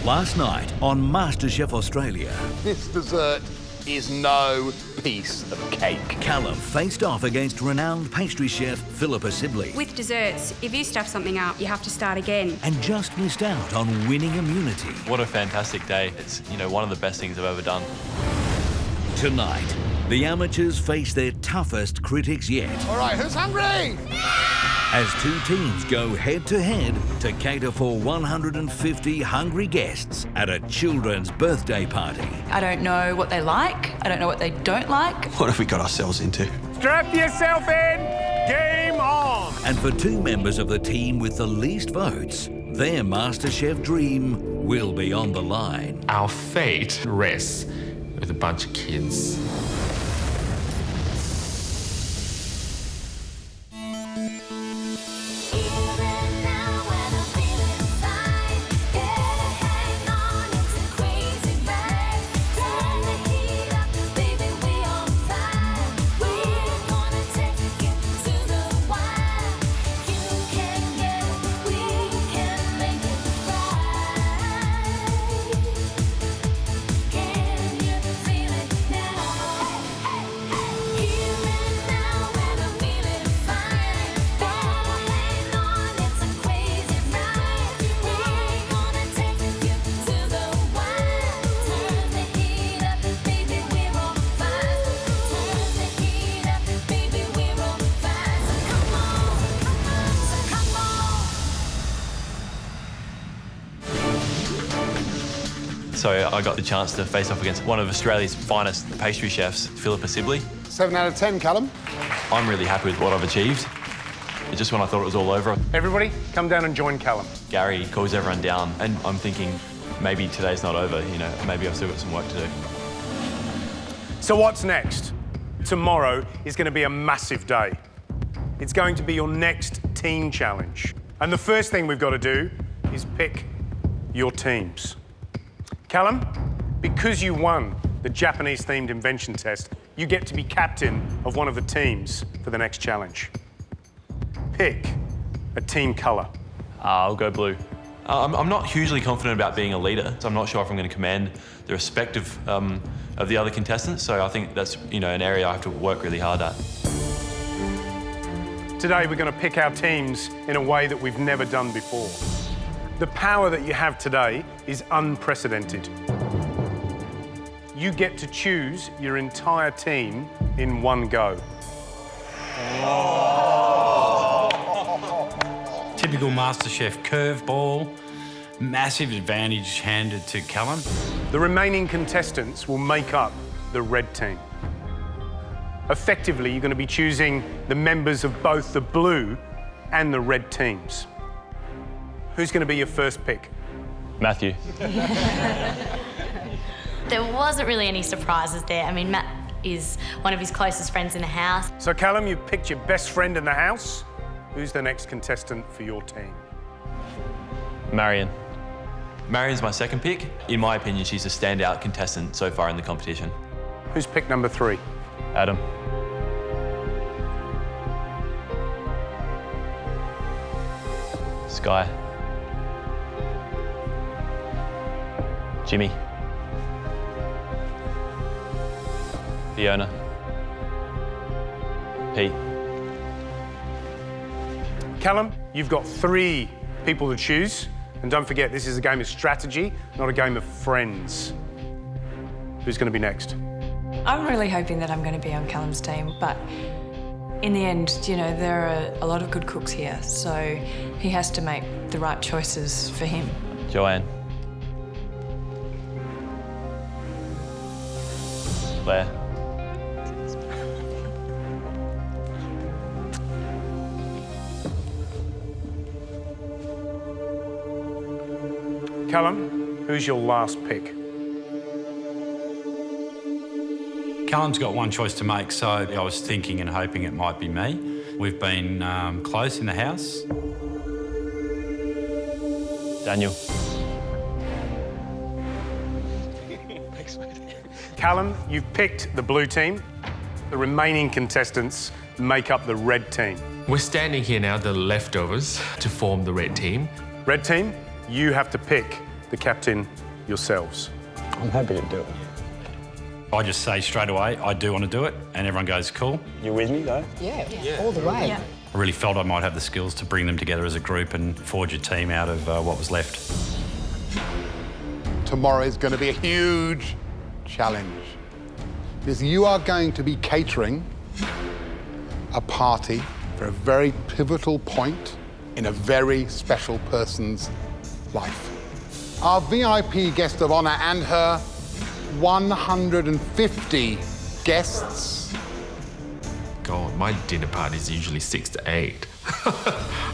Last night on MasterChef Australia, This dessert is no piece of cake. Callum faced off against renowned pastry chef Philippa Sibley With desserts, if you stuff something up, you have to start again. and just missed out on winning immunity. What a fantastic day. It's, one of the best things I've ever done. Tonight, the amateurs face their toughest critics yet All right, who's hungry? as two teams go head-to-head to cater for 150 hungry guests at a children's birthday party. I don't know what they like. I don't know what they don't like. What have we got ourselves into? Strap yourself in. Game on. And for two members of the team with the least votes, their MasterChef dream will be on the line. Our fate rests with a bunch of kids. So I got the chance to face off against one of Australia's finest pastry chefs, Philippa Sibley. 7 out of 10, Callum. I'm really happy with what I've achieved. It's just when I thought it was all over, Everybody, come down and join Callum. Gary calls everyone down, and I'm thinking maybe today's not over, maybe I've still got some work to do. So what's next? Tomorrow is going to be a massive day. It's going to be your next team challenge. And the first thing we've got to do is pick your teams. Callum, because you won the Japanese-themed invention test, you get to be captain of one of the teams for the next challenge. Pick a team colour. I'll go blue. I'm not hugely confident about being a leader, so I'm not sure if I'm going to command the respect of the other contestants, so I think that's an area I have to work really hard at. Today we're going to pick our teams in a way that we've never done before. The power that you have today is unprecedented. You get to choose your entire team in one go. Typical MasterChef curveball, massive advantage handed to Callum. The remaining contestants will make up the red team. Effectively, you're going to be choosing the members of both the blue and the red teams. Who's going to be your first pick? Matthew. There wasn't really any surprises there. I mean, Matt is one of his closest friends in the house. So, Callum, you've picked your best friend in the house. Who's the next contestant for your team? Marion. Marion's my second pick. In my opinion, she's a standout contestant so far in the competition. Who's pick number 3? Adam. Sky. Jimmy. Fiona. Pete. Callum, you've got 3 people to choose. And don't forget, this is a game of strategy, not a game of friends. Who's going to be next? I'm really hoping that I'm going to be on Callum's team, but in the end, there are a lot of good cooks here, so he has to make the right choices for him. Joanne. Claire. Callum, who's your last pick? Callum's got one choice to make, so I was thinking and hoping it might be me. We've been close in the house. Daniel. Callum, you've picked the blue team. The remaining contestants make up the red team. We're standing here now, the leftovers, to form the red team. Red team, you have to pick the captain yourselves. I'm happy to do it. I just say straight away, I do want to do it, and everyone goes, cool. You with me, though? Yeah, all the way. Yeah. I really felt I might have the skills to bring them together as a group and forge a team out of what was left. Tomorrow is going to be a huge challenge because you are going to be catering a party for a very pivotal point in a very special person's life. Our VIP guest of honour and her 150 guests. God, my dinner party is usually 6 to 8.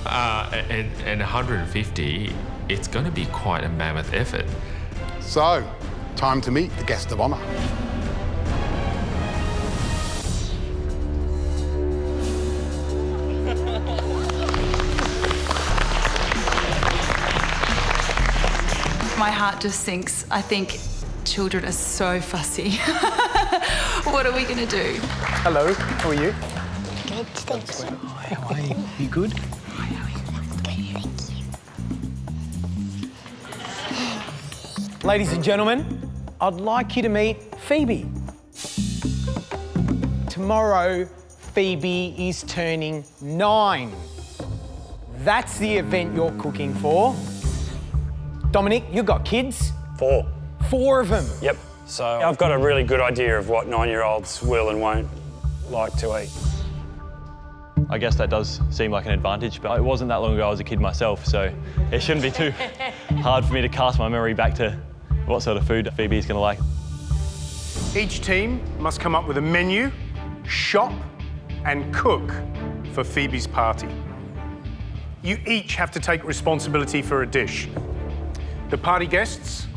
and 150, it's going to be quite a mammoth effort. So, time to meet the guest of honour. My heart just sinks. I think children are so fussy. What are we going to do? Hello, how are you? Good, thank you. How are you? You good? Ladies and gentlemen, I'd like you to meet Phoebe. Tomorrow, Phoebe is turning 9. That's the event you're cooking for. Dominic, you've got kids? 4. 4 of them. Yep. So I've got a really good idea of what 9-year-olds will and won't like to eat. I guess that does seem like an advantage, but it wasn't that long ago I was a kid myself, so it shouldn't be too hard for me to cast my memory back to what sort of food Phoebe's going to like. Each team must come up with a menu, shop, and cook for Phoebe's party. You each have to take responsibility for a dish. The party guests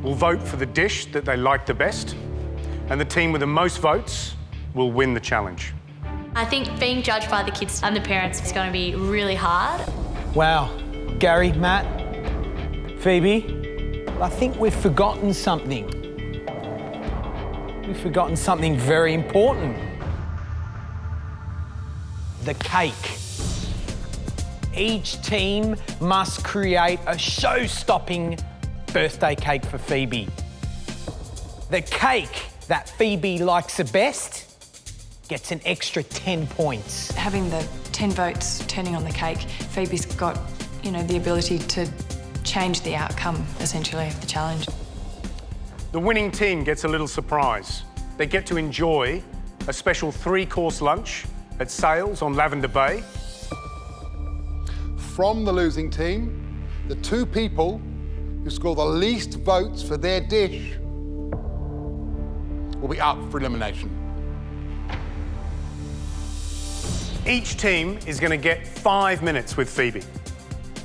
will vote for the dish that they like the best, and the team with the most votes will win the challenge. I think being judged by the kids and the parents is going to be really hard. Wow. Gary, Matt, Phoebe, I think we've forgotten something. We've forgotten something very important. The cake. Each team must create a show-stopping birthday cake for Phoebe. The cake that Phoebe likes the best gets an extra 10 points. Having the 10 votes turning on the cake, Phoebe's got, you know, the ability to change the outcome, essentially, of the challenge. The winning team gets a little surprise. They get to enjoy a special 3-course lunch at Sales on Lavender Bay. From the losing team, the 2 people who score the least votes for their dish will be up for elimination. Each team is going to get 5 minutes with Phoebe.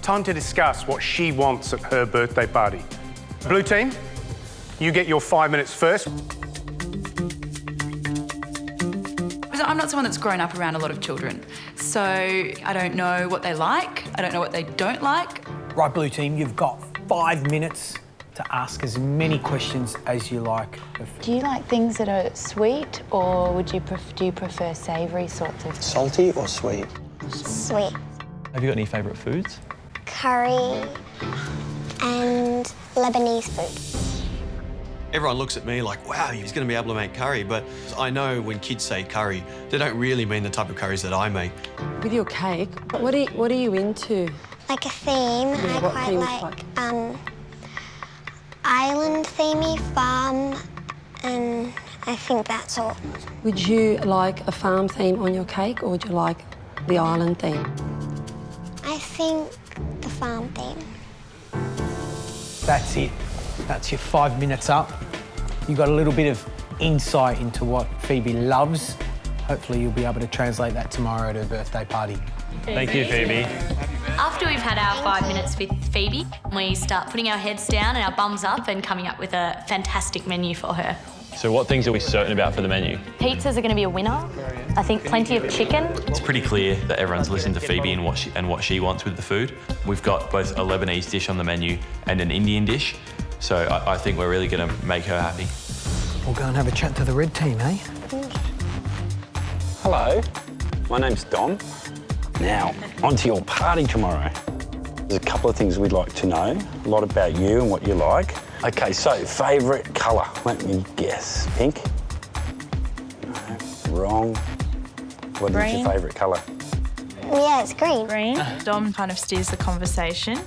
Time to discuss what she wants at her birthday party. Blue team, you get your 5 minutes first. I'm not someone that's grown up around a lot of children, so I don't know what they like, I don't know what they don't like. Right, Blue team, you've got 5 minutes to ask as many questions as you like. Do you like things that are sweet, or do you prefer savoury sorts of... Salty or sweet? Sweet. Have you got any favourite foods? Curry and Lebanese food. Everyone looks at me like, wow, he's going to be able to make curry, but I know when kids say curry, they don't really mean the type of curries that I make. With your cake, what are you into? Like a theme. Yeah, I what quite themes like island themey, farm, and I think that's all. Would you like a farm theme on your cake, or would you like the island theme? I think the farm theme. That's it. That's your 5 minutes up. You've got a little bit of insight into what Phoebe loves. Hopefully you'll be able to translate that tomorrow at her birthday party. Thank you, Phoebe. After we've had our 5 minutes with Phoebe, we start putting our heads down and our bums up and coming up with a fantastic menu for her. So what things are we certain about for the menu? Pizzas are going to be a winner. I think plenty of chicken. It's pretty clear that everyone's listened to Phoebe and what she wants with the food. We've got both a Lebanese dish on the menu and an Indian dish. So I think we're really going to make her happy. We'll go and have a chat to the red team, eh? Hello, my name's Dom. Now, on to your party tomorrow. There's a couple of things we'd like to know, a lot about you and what you like. Okay, so favourite colour? Let me guess. Pink? No, wrong. What is your favourite colour? Yeah, it's green. Green. Dom kind of steers the conversation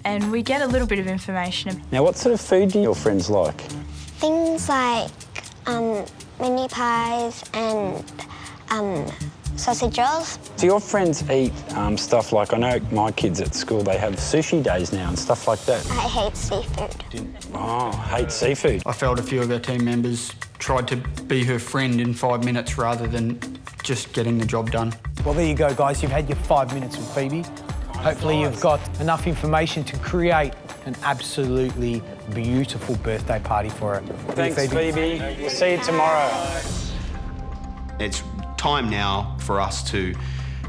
and we get a little bit of information. Now, what sort of food do your friends like? Things like mini pies and sausage rolls. Do your friends eat stuff like, I know my kids at school, they have sushi days now and stuff like that? I hate seafood. Oh, hate seafood. I felt a few of our team members tried to be her friend in 5 minutes rather than just getting the job done. Well, there you go, guys. You've had your 5 minutes with Phoebe. Hopefully you've got enough information to create an absolutely beautiful birthday party for her. Thanks, Phoebe. We'll see you tomorrow. It's time now for us to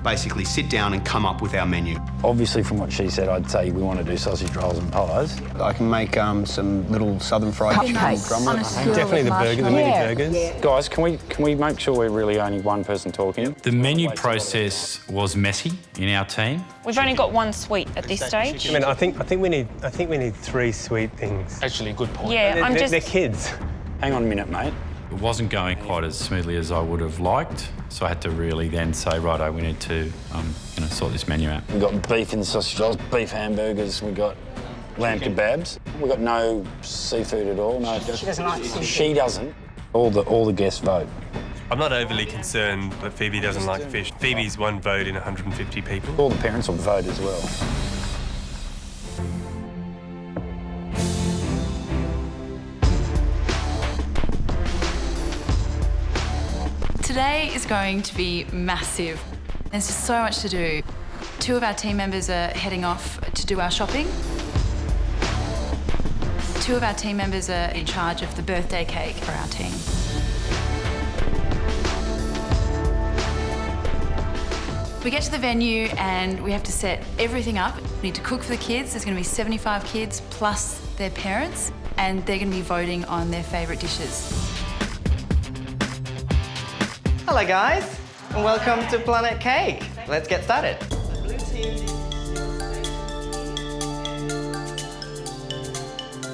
basically sit down and come up with our menu. Obviously, from what she said, I'd say we want to do sausage rolls and pies. I can make some little southern fried chicken drumlets. Definitely the burger, the mini burgers. Yeah. Guys, can we make sure we're really only one person talking? The menu process was messy in our team. We've only got one sweet at this stage. I mean, I think we need 3 sweet things. Actually, good point. Yeah, they're kids. Hang on a minute, mate. It wasn't going quite as smoothly as I would have liked, so I had to really then say, righto, we need to sort this menu out. We've got beef in the sausage rolls, beef hamburgers, we've got lamb kebabs. We've got no seafood at all. No, she doesn't like seafood. She doesn't. All the guests vote. I'm not overly concerned that Phoebe doesn't like fish. Phoebe's one vote in 150 people. All the parents will vote as well. Today is going to be massive. There's just so much to do. 2 of our team members are heading off to do our shopping. 2 of our team members are in charge of the birthday cake for our team. We get to the venue and we have to set everything up. We need to cook for the kids. There's going to be 75 kids plus their parents, and they're going to be voting on their favourite dishes. Hello guys, and welcome to Planet Cake. Let's get started.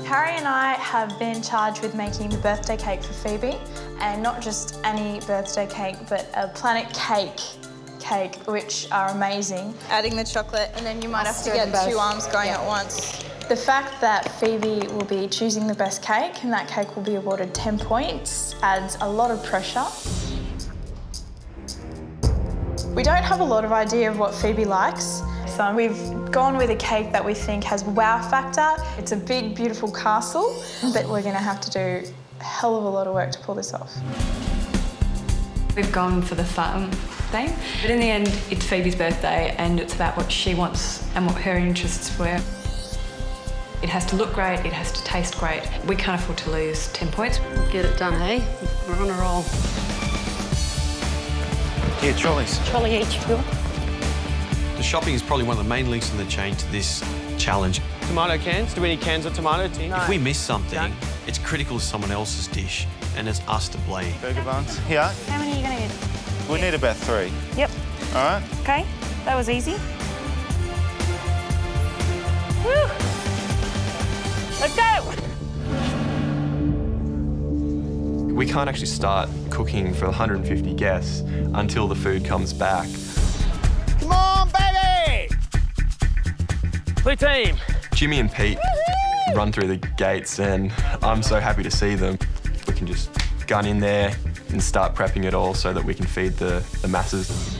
Harry and I have been charged with making the birthday cake for Phoebe, and not just any birthday cake, but a Planet Cake, which are amazing. Adding the chocolate, and then you might have to get 2 arms going at once. The fact that Phoebe will be choosing the best cake, and that cake will be awarded 10 points, adds a lot of pressure. We don't have a lot of idea of what Phoebe likes, so we've gone with a cake that we think has wow factor. It's a big, beautiful castle, but we're going to have to do a hell of a lot of work to pull this off. We've gone for the fun thing, but in the end, it's Phoebe's birthday and it's about what she wants and what her interests were. It has to look great, it has to taste great. We can't afford to lose 10 points. Get it done, hey? We're on a roll. Yeah, trolleys. Trolley each, Phil. The shopping is probably one of the main links in the chain to this challenge. Tomato cans? Do we need cans of tomato tea? If we miss something, it's critical to someone else's dish, and it's us to blame. Burger buns? Yeah. How many are you going to get? We need about 3. Yep. All right. Okay, that was easy. Woo! Let's go! We can't actually start cooking for 150 guests until the food comes back. Come on, baby! Blue team. Jimmy and Pete run through the gates and I'm so happy to see them. We can just gun in there and start prepping it all so that we can feed the masses.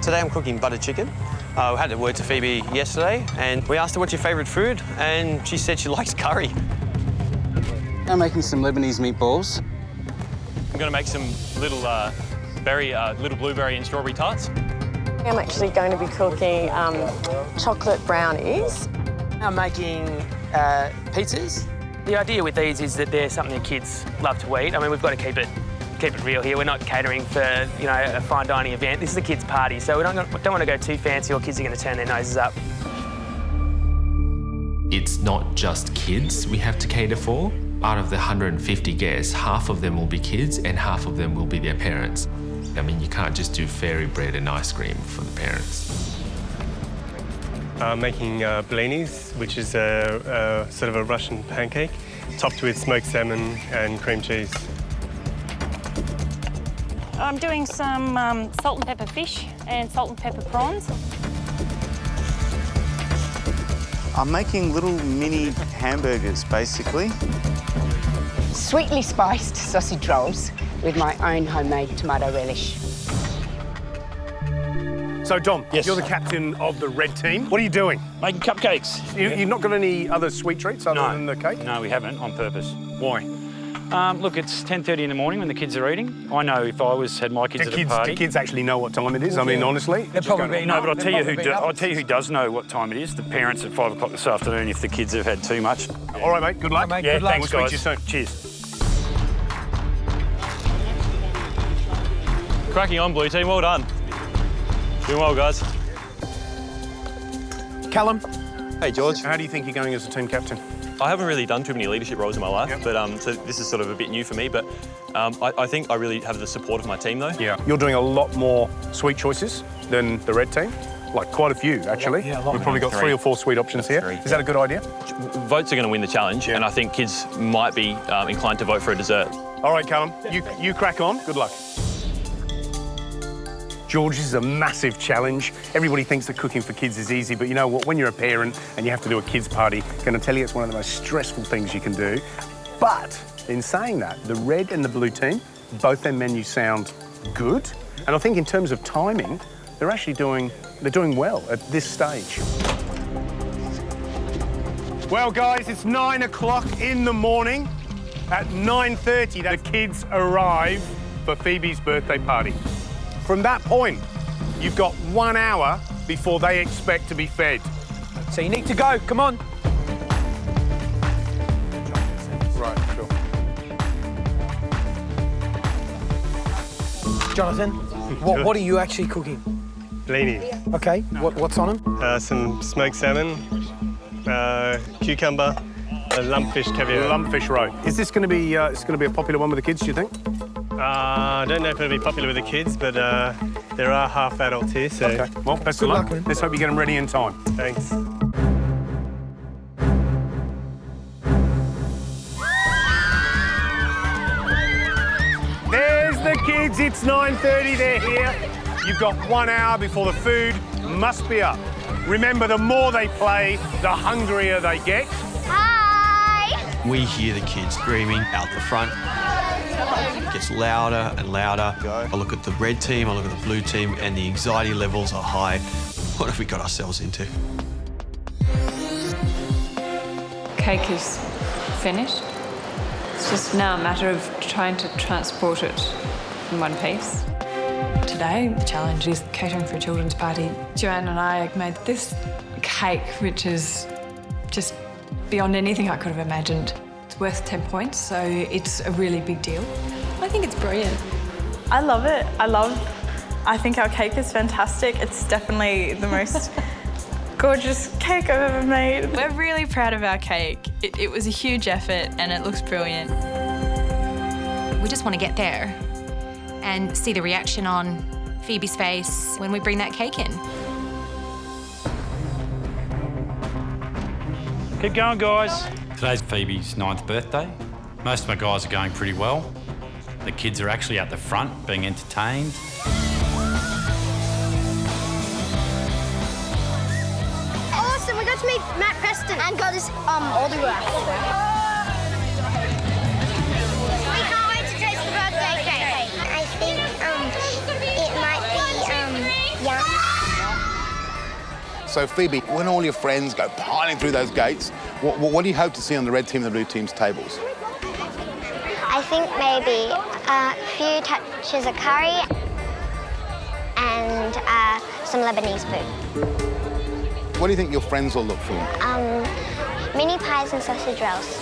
Today I'm cooking butter chicken. I had a word to Phoebe yesterday and we asked her what's your favourite food and she said she likes curry. I'm making some Lebanese meatballs. I'm going to make some little little blueberry and strawberry tarts. I'm actually going to be cooking chocolate brownies. I'm making pizzas. The idea with these is that they're something the kids love to eat. I mean, we've got to keep it real here. We're not catering for, a fine dining event. This is a kids' party, so we don't want to go too fancy or kids are going to turn their noses up. It's not just kids we have to cater for. Out of the 150 guests, half of them will be kids and half of them will be their parents. I mean, you can't just do fairy bread and ice cream for the parents. Making blinis, which is a sort of a Russian pancake, topped with smoked salmon and cream cheese. I'm doing some salt and pepper fish and salt and pepper prawns. I'm making little mini hamburgers, basically. Sweetly spiced sausage rolls with my own homemade tomato relish. So, Dom, you're the captain of the red team. What are you doing? Making cupcakes. You've not got any other sweet treats other than the cake? No, we haven't, on purpose. Why? Look, it's 10:30 in the morning when the kids are eating. I know if I had my kids at a party... Do kids actually know what time it is? I mean, honestly? They're probably... No, but I'll tell you who does know what time it is. The parents at 5 o'clock this afternoon if the kids have had too much. All right, mate. Good luck. Mate, yeah, good luck. Thanks, We'll guys. speak to you soon. Cheers. Cracking on, Blue Team. Well done. Doing well, guys. Callum. Hey, George. How do you think you're going as a team captain? I haven't really done too many leadership roles in my life, but so this is sort of a bit new for me, but I think I really have the support of my team, though. Yeah. You're doing a lot more sweet choices than the red team. Like, quite a few, actually. Yeah, a lot. We've probably got 3 or 4 sweet options here. Is that a good idea? Votes are going to win the challenge, and I think kids might be inclined to vote for a dessert. All right, Callum, you crack on. Good luck. George, this is a massive challenge. Everybody thinks that cooking for kids is easy, but you know what? When you're a parent and you have to do a kids' party, I'm going to tell you it's one of the most stressful things you can do. But in saying that, the red and the blue team, both their menus sound good. And I think in terms of timing, they're actually doing well at this stage. Well, guys, it's 9 o'clock in the morning. At 9:30, the kids arrive for Phoebe's birthday party. From that point, you've got 1 hour before they expect to be fed. So you need to go, come on. Right, sure. Jonathan, what are you actually cooking? Blinis. Okay, what's on them? Some smoked salmon, cucumber, a lumpfish caviar. Lumpfish roe. Is this going to be a popular one with the kids, do you think? I don't know if it'll be popular with the kids, but there are half adults here, so... Okay, well, best of luck. Let's hope you get them ready in time. Thanks. There's the kids, it's 9:30, they're here. You've got 1 hour before the food must be up. Remember, the more they play, the hungrier they get. Hi! We hear the kids screaming out the front. It gets louder and louder. I look at the red team, I look at the blue team, and the anxiety levels are high. What have we got ourselves into? Cake is finished. It's just now a matter of trying to transport it in one piece. Today, the challenge is catering for a children's party. Joanne and I made this cake, which is just beyond anything I could have imagined. It's worth 10 points, so it's a really big deal. I think it's brilliant. I love it. I think our cake is fantastic. It's definitely the most gorgeous cake I've ever made. We're really proud of our cake. It was a huge effort and it looks brilliant. We just want to get there and see the reaction on Phoebe's face when we bring that cake in. Keep going, guys. Today's Phoebe's 9th birthday. Most of my guys are going pretty well. The kids are actually at the front being entertained. Awesome, we got to meet Matt Preston and got his autograph. We can't wait to taste the birthday cake. I think it might be yum. So Phoebe, when all your friends go piling through those gates, what do you hope to see on the red team and the blue team's tables? I think maybe a few touches of curry and some Lebanese food. What do you think your friends will look for? Mini pies and sausage rolls.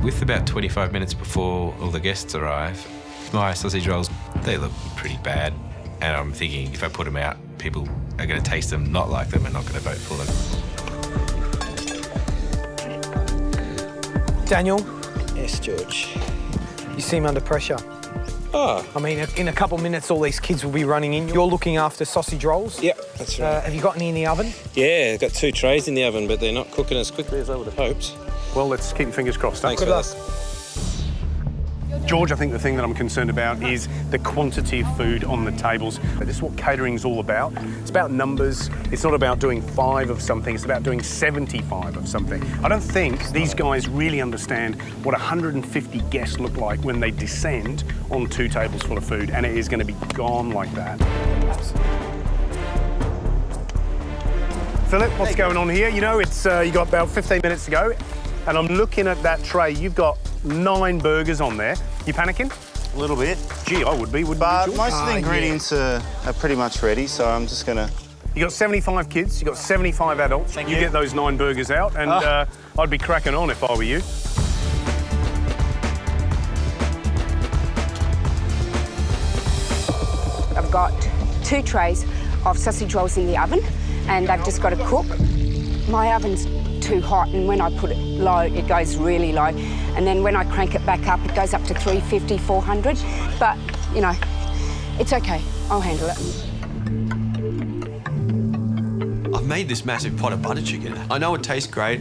With about 25 minutes before all the guests arrive, my sausage rolls, they look pretty bad. And I'm thinking if I put them out, people are going to taste them, not like them, and not going to vote for them. Daniel? Yes, George. You seem under pressure. Oh. I mean, in a couple of minutes, all these kids will be running in. You're looking after sausage rolls? Yep, that's right. Have you got any in the oven? Yeah, I've got 2 trays in the oven, but they're not cooking as quickly as I would have hoped. Well, let's keep your fingers crossed. Thanks, fellas. George, I think the thing that I'm concerned about is the quantity of food on the tables. This is what catering's all about. It's about numbers. It's not about doing 5 of something. It's about doing 75 of something. I don't think these guys really understand what 150 guests look like when they descend on 2 tables full of food, and it is going to be gone like that. Philip, what's going on here? You know, it's you got about 15 minutes to go, and I'm looking at that tray. You've got 9 burgers on there. You panicking? A little bit. Gee, I would be, wouldn't but you? Most of the ingredients are pretty much ready, so I'm just going to... You got 75 kids, you got 75 adults. Thank you you. get those 9 burgers out, and I'd be cracking on if I were you. I've got 2 trays of sausage rolls in the oven, and I've just got to cook. My oven's too hot, and when I put it low, it goes really low. And then when I crank it back up, it goes up to 350, 400. But, you know, it's okay. I'll handle it. I've made this massive pot of butter chicken. I know it tastes great.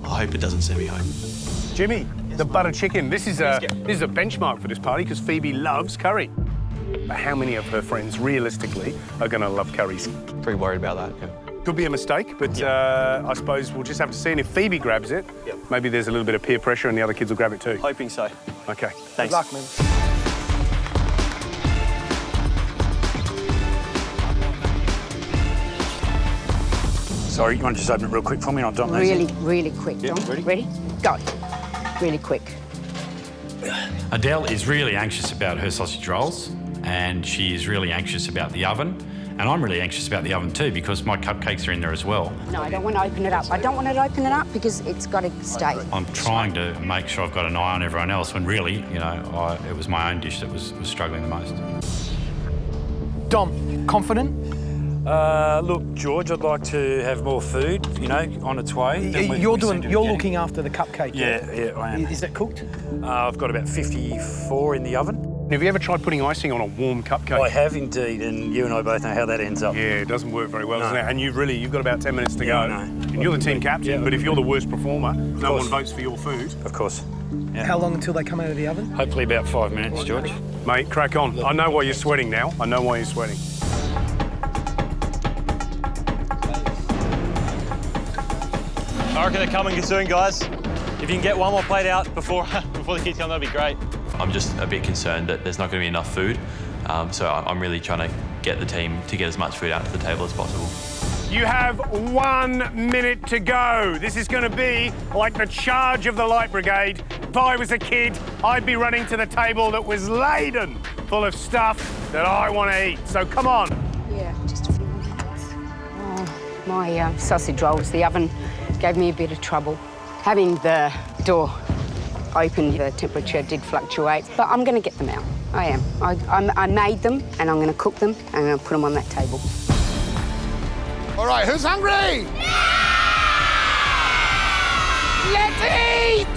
I hope it doesn't send me home. Jimmy, the butter chicken. This is a benchmark for this party because Phoebe loves curry. But how many of her friends, realistically, are going to love curries? Pretty worried about that, yeah. Could be a mistake, but I suppose we'll just have to see. And if Phoebe grabs it, maybe there's a little bit of peer pressure and the other kids will grab it too. Hoping so. OK. Thanks. Good luck, man. Sorry, you want to just open it real quick for me and I'll dump those in? Really quick, Dom. Ready? Go. Really quick. Adele is really anxious about her sausage rolls, and she is really anxious about the oven. And I'm really anxious about the oven too, because my cupcakes are in there as well. No, I don't want to open it up. I don't want to open it up because it's got to stay. I'm trying to make sure I've got an eye on everyone else, when really, you know, it was my own dish that was struggling the most. Dom, confident? Look, George, I'd like to have more food, you know, on its way. You're looking after the cupcake. Yeah, I am. Is it cooked? I've got about 54 in the oven. Have you ever tried putting icing on a warm cupcake? I have indeed, and you and I both know how that ends up. Yeah, it doesn't work very well, No. doesn't it? And you've got about 10 minutes to go. I know. And you're the team captain, but if you're the worst performer, no one votes for your food. Of course. Yeah. How long until they come out of the oven? Hopefully about 5 minutes, George. Mate, crack on. I know why you're sweating now. I know why you're sweating. I reckon they're coming soon, guys. If you can get one more plate out before the kids come, that'd be great. I'm just a bit concerned that there's not going to be enough food, so I'm really trying to get the team to get as much food out to the table as possible. You have 1 minute to go. This is going to be like the charge of the Light Brigade. If I was a kid, I'd be running to the table that was laden full of stuff that I want to eat. So come on. Yeah, just a few minutes. Oh, my sausage rolls, the oven gave me a bit of trouble. Having the door open, the temperature did fluctuate, but I'm going to get them out. I am. I made them, and I'm going to cook them, and I'm going to put them on that table. All right, who's hungry? Let's eat!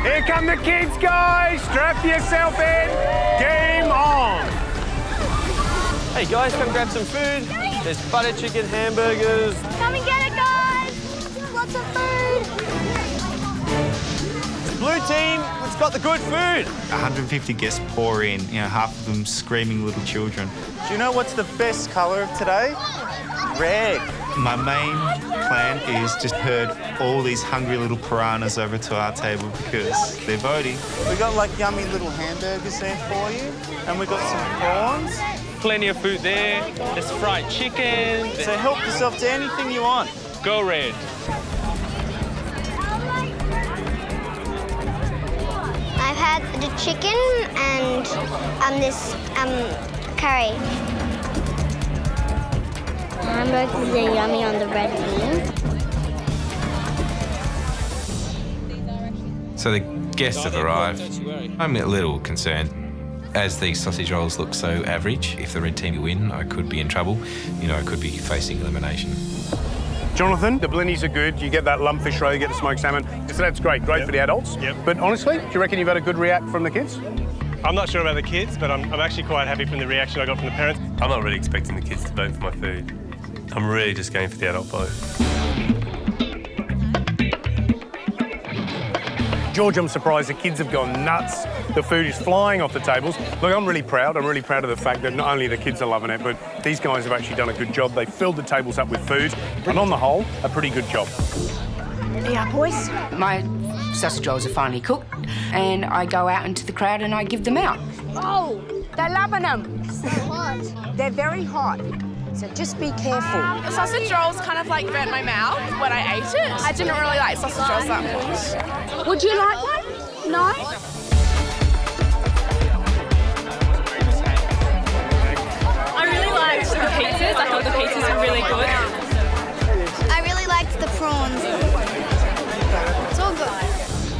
Here come the kids, guys. Strap yourself in. Game on. Hey, guys, come grab some food. There's butter chicken, hamburgers. Come and get it, guys! Lots of food! Blue team, it's got the good food. 150 guests pour in, you know, half of them screaming little children. Do you know what's the best colour of today? Red. My main plan is just herd all these hungry little piranhas over to our table because they're voting. We got like yummy little hamburgers there for you, and we got some prawns. Plenty of food there. There's fried chicken. So help yourself to anything you want. Go red. I've had the chicken and this curry. Hamburgers are yummy on the red beans. So the guests have arrived. I'm a little concerned. As these sausage rolls look so average, if the red team win, I could be in trouble. You know, I could be facing elimination. Jonathan, the blinnies are good. You get that lumpfish roll, you get the smoked salmon. So that's great for the adults. Yep. But honestly, do you reckon you've had a good react from the kids? I'm not sure about the kids, but I'm actually quite happy from the reaction I got from the parents. I'm not really expecting the kids to vote for my food. I'm really just going for the adult vote. George, I'm surprised the kids have gone nuts. The food is flying off the tables. Look, I'm really proud. I'm really proud of the fact that not only the kids are loving it, but these guys have actually done a good job. They filled the tables up with food, and on the whole, a pretty good job. Yeah, boys, my sausage rolls are finally cooked, and I go out into the crowd and I give them out. Oh, they're loving them. So hot. They're very hot. So just be careful. The sausage rolls kind of like burnt my mouth when I ate it. I didn't really like sausage rolls that much. Would you like one? No? I really liked the pizzas. I thought the pizzas were really good. I really liked the prawns. It's all good.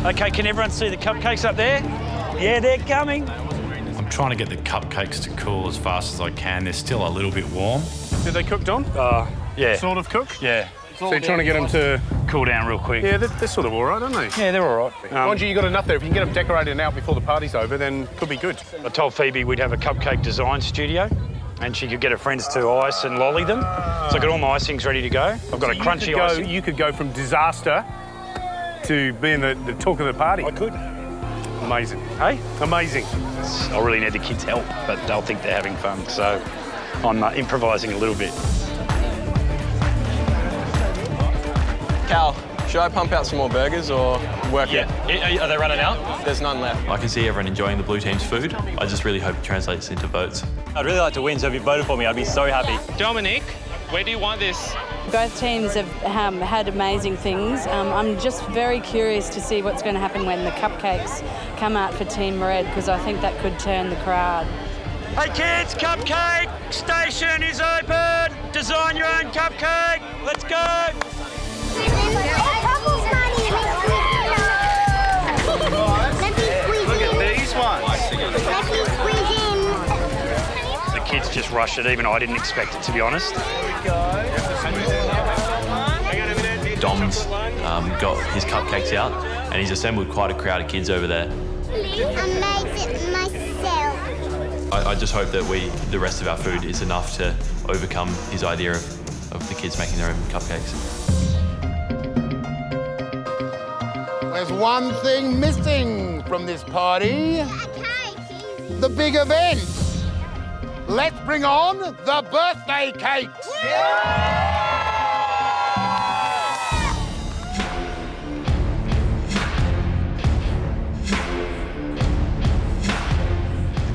Okay, can everyone see the cupcakes up there? Yeah, they're coming. I'm trying to get the cupcakes to cool as fast as I can. They're still a little bit warm. Did they cook, Don? Yeah. Sort of cook? Yeah. So you're trying to get them to cool down real quick. Yeah, they're sort of all right, aren't they? Yeah, they're all right. Mind you, you got enough there. If you can get them decorated and out before the party's over, then could be good. I told Phoebe we'd have a cupcake design studio, and she could get her friends to ice and lolly them. So I got all my icings ready to go. I've got a crunchy icing. You could go from disaster to being the talk of the party. I could. Amazing. Hey? Amazing. I really need the kids' help, but they'll think they're having fun, so I'm improvising a little bit. Cal, should I pump out some more burgers or work it? Are they running out? There's none left. I can see everyone enjoying the blue team's food. I just really hope it translates into votes. I'd really like to win, so if you voted for me, I'd be so happy. Dominic, where do you want this? Both teams have had amazing things. I'm just very curious to see what's going to happen when the cupcakes come out for Team Red, because I think that could turn the crowd. Hey kids, cupcake station is open. Design your own cupcake. Let's go. Look at these ones. The kids just rushed it, even I didn't expect it, to be honest. Dom's got his cupcakes out, and he's assembled quite a crowd of kids over there. I made it myself. I just hope that the rest of our food is enough to overcome his idea of the kids making their own cupcakes. There's one thing missing from this party. The big event. Let's bring on the birthday cakes.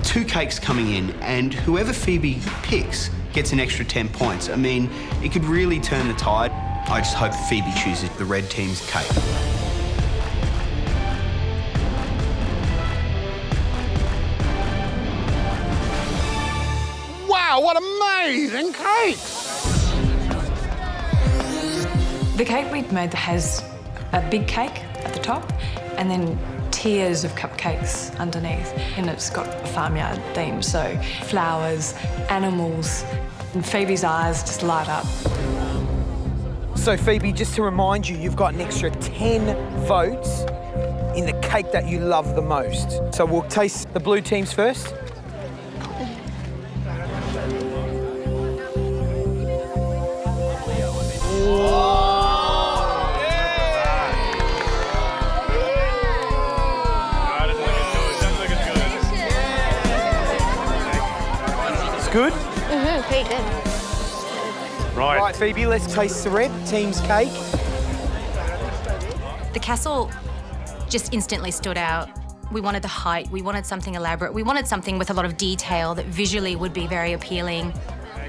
Two cakes coming in, and whoever Phoebe picks gets an extra 10 points. I mean, it could really turn the tide. I just hope Phoebe chooses the red team's cake. Wow, what amazing cakes! The cake we've made has a big cake at the top and then tiers of cupcakes underneath, and it's got a farmyard theme, so flowers, animals, and Phoebe's eyes just light up. So Phoebe, just to remind you, you've got an extra 10 votes in the cake that you love the most. So we'll taste the blue teams first. Good? Pretty good. Right. Right, Phoebe, let's taste the red team's cake. The castle just instantly stood out. We wanted the height, we wanted something elaborate, we wanted something with a lot of detail that visually would be very appealing.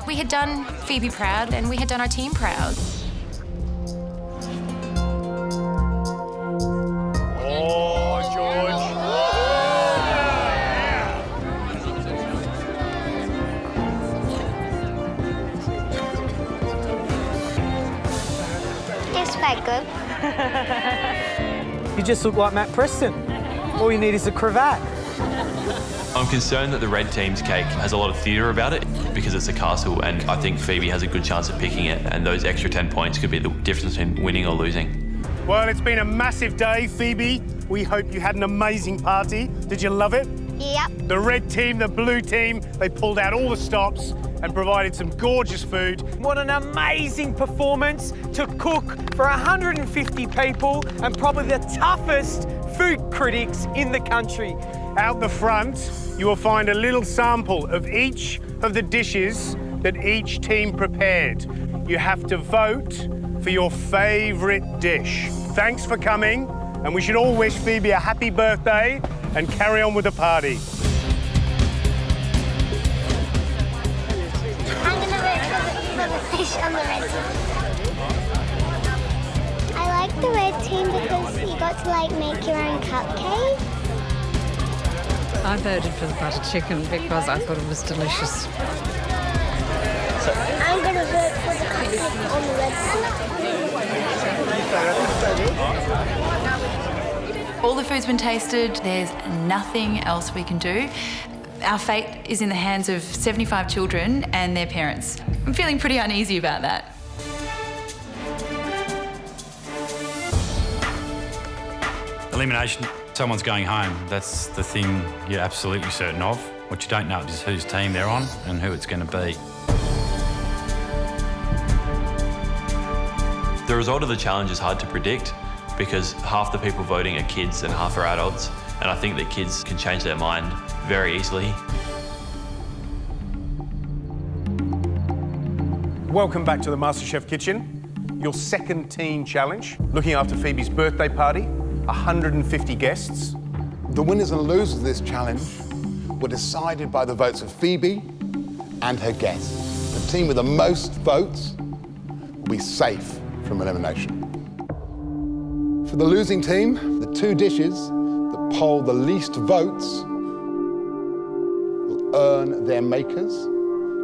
We had done Phoebe proud and we had done our team proud. Quite good. You just look like Matt Preston. All you need is a cravat. I'm concerned that the red team's cake has a lot of theatre about it because it's a castle, and I think Phoebe has a good chance of picking it, and those extra 10 points could be the difference between winning or losing. Well, it's been a massive day, Phoebe. We hope you had an amazing party. Did you love it? Yep. The red team, the blue team, they pulled out all the stops and provided some gorgeous food. What an amazing performance to cook for 150 people and probably the toughest food critics in the country. Out the front, you will find a little sample of each of the dishes that each team prepared. You have to vote for your favourite dish. Thanks for coming, and we should all wish Phoebe a happy birthday and carry on with the party. I'm gonna vote for the fish on the red team. I like the red team because you got to like make your own cupcake. I voted for the butter chicken because I thought it was delicious. I'm gonna vote for the cupcake on the red team. All the food's been tasted. There's nothing else we can do. Our fate is in the hands of 75 children and their parents. I'm feeling pretty uneasy about that. Elimination. Someone's going home. That's the thing you're absolutely certain of. What you don't know is whose team they're on and who it's going to be. The result of the challenge is hard to predict because half the people voting are kids and half are adults, and I think that kids can change their mind very easily. Welcome back to the MasterChef kitchen. Your second team challenge, looking after Phoebe's birthday party, 150 guests. The winners and losers of this challenge were decided by the votes of Phoebe and her guests. The team with the most votes will be safe from elimination. For the losing team, the two dishes that poll the least votes will earn their makers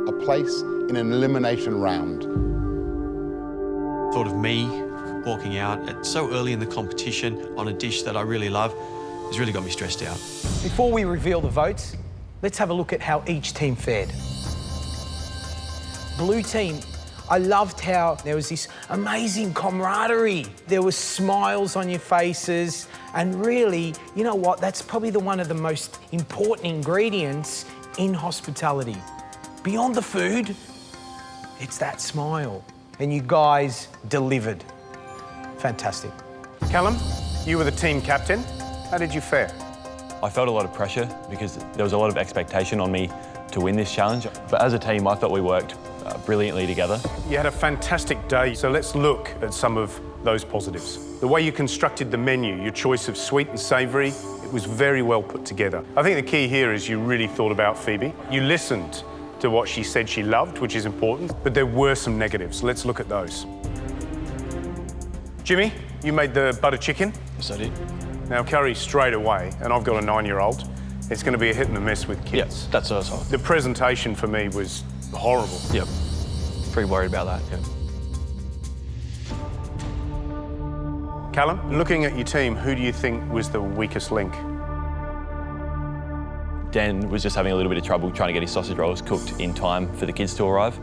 a place in an elimination round. Thought of me walking out at so early in the competition on a dish that I really love has really got me stressed out. Before we reveal the votes, let's have a look at how each team fared. Blue team, I loved how there was this amazing camaraderie. There were smiles on your faces, and really, you know what, that's probably one of the most important ingredients in hospitality. Beyond the food, it's that smile. And you guys delivered. Fantastic. Callum, you were the team captain. How did you fare? I felt a lot of pressure because there was a lot of expectation on me to win this challenge. But as a team, I thought we worked brilliantly together. You had a fantastic day, so let's look at some of those positives. The way you constructed the menu, your choice of sweet and savoury, it was very well put together. I think the key here is you really thought about Phoebe. You listened to what she said she loved, which is important, but there were some negatives. Let's look at those. Jimmy, you made the butter chicken. Yes, I did. Now, curry straight away, and I've got a 9-year-old. It's going to be a hit and a miss with kids. Yes, that's what I was. The presentation for me was horrible. Yep. Pretty worried about that, yeah. Callum, looking at your team, who do you think was the weakest link? Dan was just having a little bit of trouble trying to get his sausage rolls cooked in time for the kids to arrive.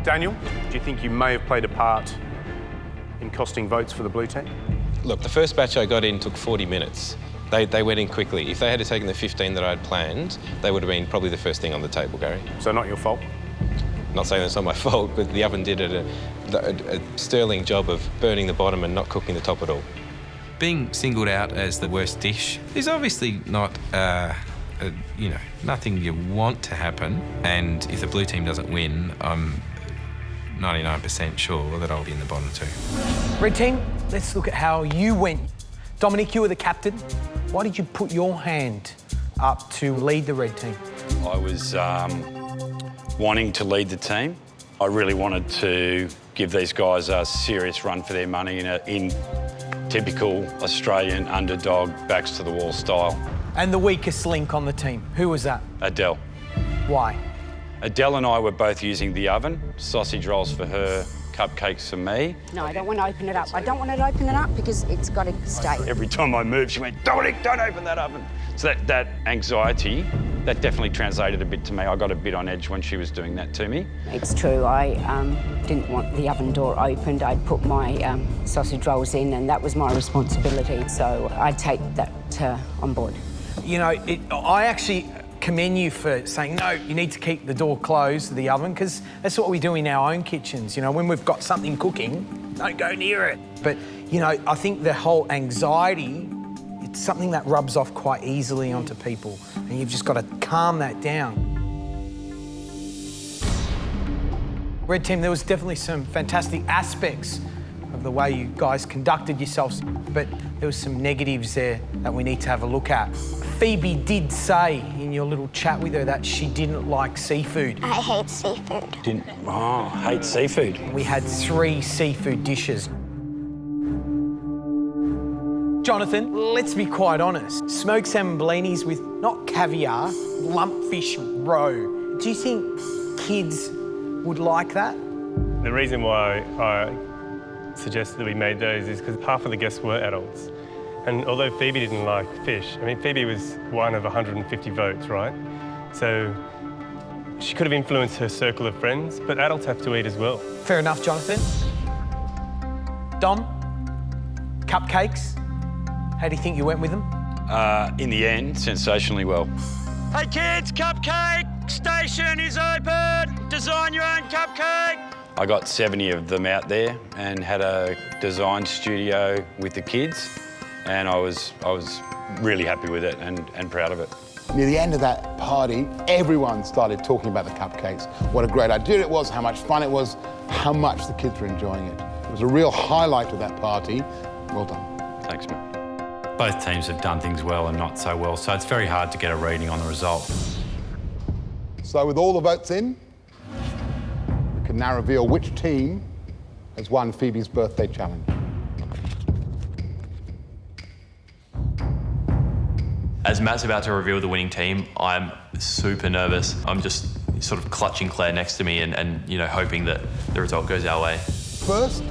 Daniel, do you think you may have played a part in costing votes for the blue team? Look, the first batch I got in took 40 minutes. They went in quickly. If they had taken the 15 that I'd planned, they would have been probably the first thing on the table, Gary. So not your fault? Not saying that's not my fault, but the oven did a sterling job of burning the bottom and not cooking the top at all. Being singled out as the worst dish is obviously not, nothing you want to happen. And if the blue team doesn't win, I'm 99% sure that I'll be in the bottom two. Red team, let's look at how you went. Dominic, you were the captain. Why did you put your hand up to lead the red team? I was wanting to lead the team. I really wanted to give these guys a serious run for their money in typical Australian underdog, backs to the wall style. And the weakest link on the team, who was that? Adele. Why? Adele and I were both using the oven, sausage rolls for her, cupcakes for me. No, I don't want to open it up. I don't want to open it up because it's got to stay. Every time I moved, she went, Dominic, don't open that oven. So that anxiety, that definitely translated a bit to me. I got a bit on edge when she was doing that to me. It's true, I didn't want the oven door opened. I'd put my sausage rolls in and that was my responsibility, so I'd take that on board. You know, I actually commend you for saying, no, you need to keep the door closed to the oven, because that's what we do in our own kitchens. You know, when we've got something cooking, don't go near it. But, you know, I think the whole anxiety, it's something that rubs off quite easily onto people, and you've just got to calm that down. Red Team, there was definitely some fantastic aspects of the way you guys conducted yourselves, but there was some negatives there that we need to have a look at. Phoebe did say in your little chat with her that she didn't like seafood. I hate seafood. Hate seafood. We had 3 seafood dishes. Jonathan, let's be quite honest. Smoked salmon blinis with not caviar, lumpfish roe. Do you think kids would like that? The reason why I suggested that we made those is because half of the guests were adults. And although Phoebe didn't like fish, I mean, Phoebe was one of 150 votes, right? So she could have influenced her circle of friends, but adults have to eat as well. Fair enough, Jonathan. Dom, cupcakes. How do you think you went with them? In the end, sensationally well. Hey kids, cupcake station is open. Design your own cupcake. I got 70 of them out there and had a design studio with the kids, and I was really happy with it and proud of it. Near the end of that party, everyone started talking about the cupcakes, what a great idea it was, how much fun it was, how much the kids were enjoying it. It was a real highlight of that party. Well done. Thanks, mate. Both teams have done things well and not so well, so it's very hard to get a reading on the result. So with all the votes in, we can now reveal which team has won Phoebe's birthday challenge. As Matt's about to reveal the winning team, I'm super nervous. I'm just sort of clutching Claire next to me and you know, hoping that the result goes our way. First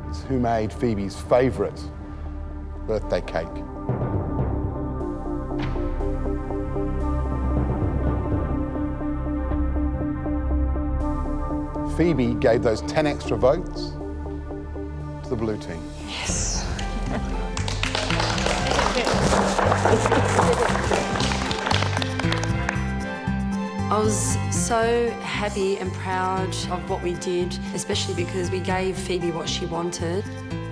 is who made Phoebe's favourite birthday cake. Phoebe gave those 10 extra votes to the blue team. Yes. I was so happy and proud of what we did, especially because we gave Phoebe what she wanted.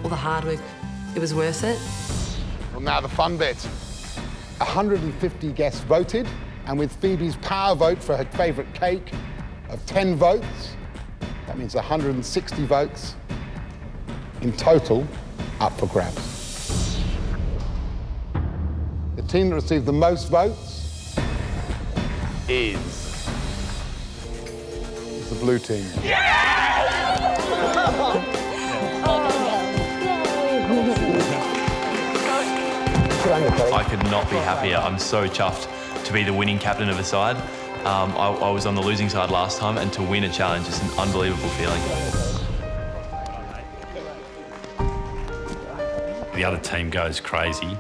All the hard work, it was worth it. Well, now the fun bit. 150 guests voted, and with Phoebe's power vote for her favourite cake of 10 votes, that means 160 votes in total up for grabs. The team that received the most votes is the blue team. I could not be happier. I'm so chuffed to be the winning captain of a side. I was on the losing side last time, and to win a challenge is an unbelievable feeling. The other team goes crazy.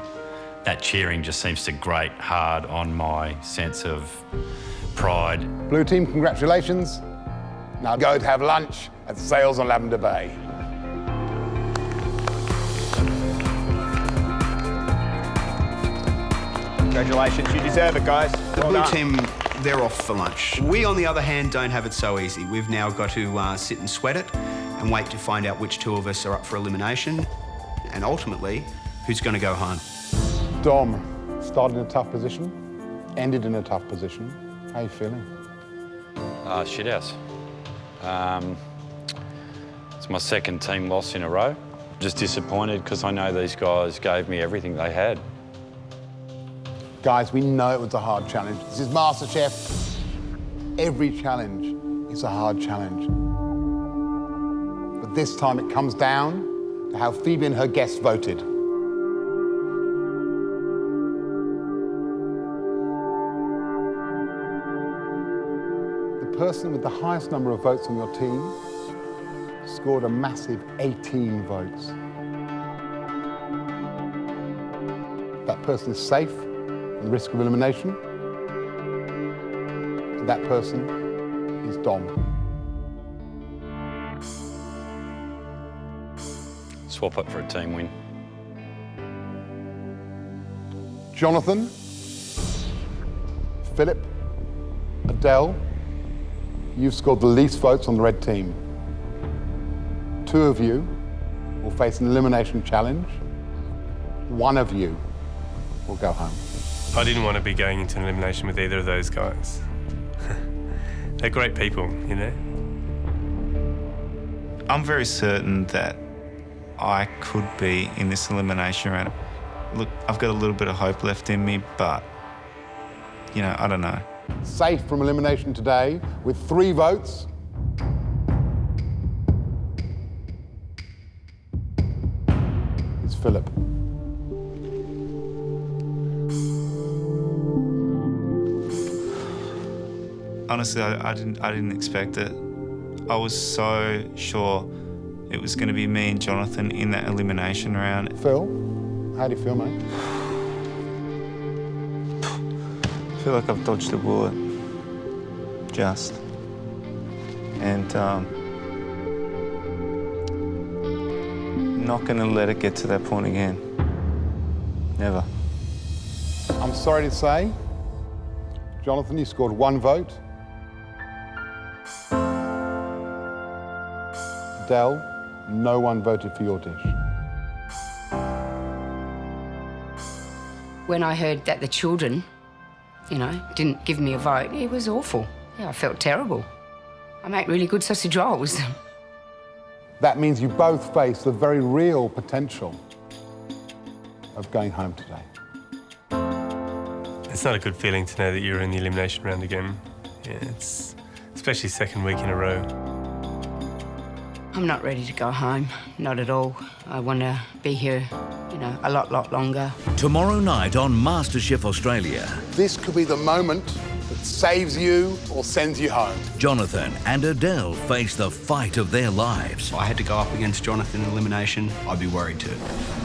That cheering just seems to grate hard on my sense of pride. Blue team, congratulations. Now go to have lunch at Sales on Lavender Bay. Congratulations, you deserve it, guys. The blue team, they're off for lunch. We, on the other hand, don't have it so easy. We've now got to sit and sweat it and wait to find out which two of us are up for elimination and ultimately, who's going to go home. Dom started in a tough position, ended in a tough position. How are you feeling? Shithouse. It's my second team loss in a row. Just disappointed because I know these guys gave me everything they had. Guys, we know it was a hard challenge. This is MasterChef. Every challenge is a hard challenge. But this time it comes down to how Phoebe and her guests voted. The person with the highest number of votes on your team scored a massive 18 votes. That person is safe from the risk of elimination. And that person is Dom. Swap it for a team win. Jonathan, Philip, Adele, you've scored the least votes on the red team. 2 of you will face an elimination challenge. 1 of you will go home. I didn't want to be going into an elimination with either of those guys. They're great people, you know? I'm very certain that I could be in this elimination round. Look, I've got a little bit of hope left in me, but, you know, I don't know. Safe from elimination today with 3 votes. It's Philip. Honestly, I didn't expect it. I was so sure it was going to be me and Jonathan in that elimination round. Phil, how do you feel, mate? I feel like I've dodged a bullet. Just. And not going to let it get to that point again. Never. I'm sorry to say, Jonathan, you scored 1 vote. Adele, no one voted for your dish. When I heard that the children, you know, didn't give me a vote, it was awful. Yeah, I felt terrible. I make really good sausage rolls. That means you both face the very real potential of going home today. It's not a good feeling to know that you're in the elimination round again. Yeah, it's especially second week in a row. I'm not ready to go home, not at all. I want to be here, you know, a lot longer. Tomorrow night on MasterChef Australia. This could be the moment that saves you or sends you home. Jonathan and Adele face the fight of their lives. If I had to go up against Jonathan in elimination, I'd be worried too.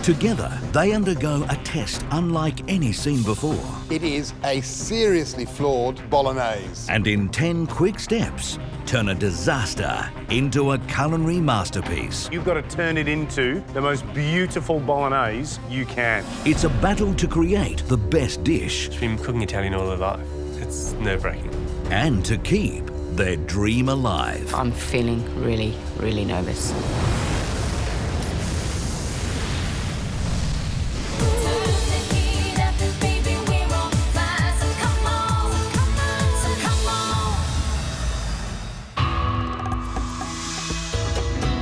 Together, they undergo a test unlike any seen before. It is a seriously flawed bolognese. And in 10 quick steps, turn a disaster into a culinary masterpiece. You've got to turn it into the most beautiful bolognese you can. It's a battle to create the best dish. I've been cooking Italian all their life. It's nerve-wracking. And to keep their dream alive. I'm feeling really nervous.